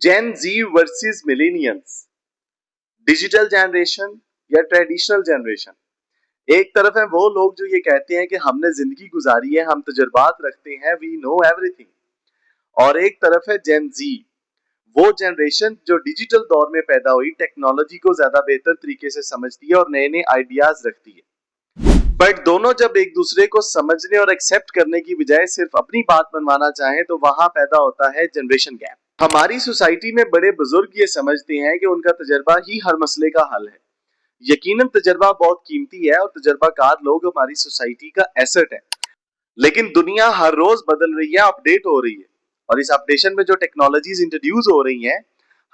जेन जी versus millennials, digital generation या traditional generation. एक तरफ है वो लोग जो ये कहते हैं कि हमने जिंदगी गुजारी है, हम तजुर्बात रखते हैं, वी नो एवरीथिंग। और एक तरफ है जेन जी, वो जनरेशन जो डिजिटल दौर में पैदा हुई, टेक्नोलॉजी को ज्यादा बेहतर तरीके से समझती है और नए नए आइडियाज रखती है। बट दोनों जब एक दूसरे को समझने और एक्सेप्ट करने की बजाय सिर्फ अपनी बात मनवाना चाहें तो वहां पैदा होता है जनरेशन गैप। हमारी सोसाइटी में बड़े बुजुर्ग ये समझते हैं कि उनका तजर्बा ही हर मसले का हल है। यकीनन तजर्बा बहुत कीमती है और तजर्बाकार लोग हमारी सोसाइटी का एसेट है। लेकिन दुनिया हर रोज बदल रही है, अपडेट हो रही है, और इस अपडेशन में जो टेक्नोलॉजीज इंट्रोड्यूस हो रही हैं,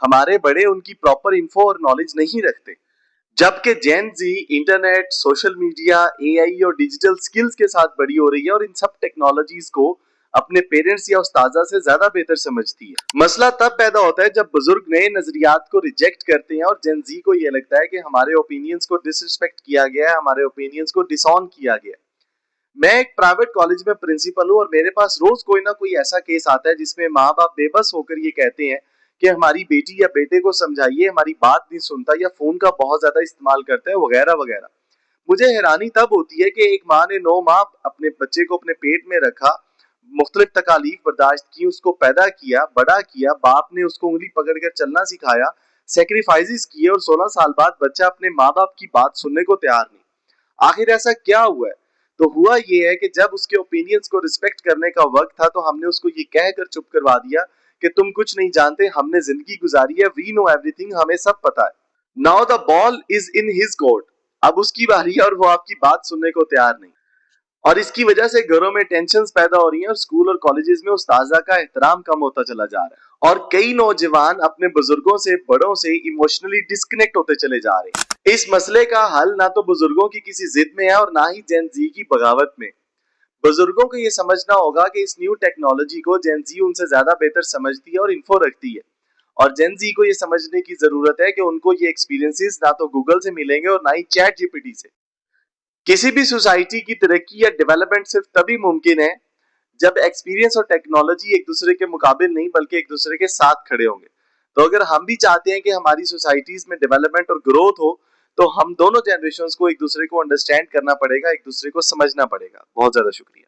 हमारे बड़े उनकी प्रॉपर इन्फो और नॉलेज नहीं रखते। जबकि जेन जी इंटरनेट, सोशल मीडिया, एआई और डिजिटल स्किल्स के साथ बड़ी हो रही है और इन सब टेक्नोलॉजीज को अपने पेरेंट्स या उस्ताजा से ज्यादा बेहतर समझती है। मसला तब पैदा होता है जब बुजुर्ग नए नजरियात को रिजेक्ट करते हैं और जेन जी को यह लगता है कि हमारे ओपिनियंस को डिसरिस्पेक्ट किया गया है, हमारे ओपिनियंस को डिसऑन किया गया है। मैं एक प्राइवेट कॉलेज में प्रिंसिपल हूँ और मेरे पास रोज कोई ना कोई ऐसा केस आता है जिसमें माँ बाप बेबस होकर ये कहते हैं कि हमारी बेटी या बेटे को समझाइए, हमारी बात नहीं सुनता या फोन का बहुत ज्यादा इस्तेमाल करता है, वगैरह वगैरह। मुझे हैरानी तब होती है कि एक माँ ने 9 माह अपने बच्चे को अपने पेट में रखा, मुख्तलिफ तकालीफ बर्दाश्त की, उसको पैदा किया, बड़ा किया, बाप ने उसको उंगली पकड़कर चलना सिखाया, सेक्रीफाइसेस किए, और 16 साल बाद बच्चा अपने माँ बाप की बात सुनने को तैयार नहीं। आखिर ऐसा क्या हुआ है? तो हुआ ये है कि जब उसके ओपिनियंस को रिस्पेक्ट करने का वक्त था तो हमने उसको ये कहकर चुप करवा दिया कि तुम कुछ नहीं जानते, हमने जिंदगी गुजारी है, वी नो एवरीथिंग, हमें सब पता है। Now the ball is in his court. अब उसकी बारी है और वो आपकी बात सुनने को तैयार नहीं। और इसकी वजह से घरों में टेंशन्स पैदा हो रही हैं और स्कूल और कॉलेजेस में उस्ताजा का एहतराम कम होता चला जा रहा है और कई नौजवान अपने बुजुर्गों से, बड़ों से इमोशनली डिस्कनेक्ट होते चले जा रहे हैं। इस मसले का हल ना तो बुजुर्गों की किसी जिद में है और ना ही जेन जी की बगावत में। बुजुर्गों को ये समझना होगा कि इस न्यू टेक्नोलॉजी को जेन जी उनसे ज्यादा बेहतर समझती है और इन्फो रखती है, और जेन जी को ये समझने की जरूरत है कि उनको ये एक्सपीरियंसेस ना तो गूगल से मिलेंगे और ना ही चैट जीपीटी से। किसी भी सोसाइटी की तरक्की या डेवलपमेंट सिर्फ तभी मुमकिन है जब एक्सपीरियंस और टेक्नोलॉजी एक दूसरे के मुकाबिल नहीं बल्कि एक दूसरे के साथ खड़े होंगे। तो अगर हम भी चाहते हैं कि हमारी सोसाइटीज में डेवलपमेंट और ग्रोथ हो तो हम दोनों जनरेशंस को एक दूसरे को अंडरस्टैंड करना पड़ेगा, एक दूसरे को समझना पड़ेगा। बहुत ज्यादा शुक्रिया।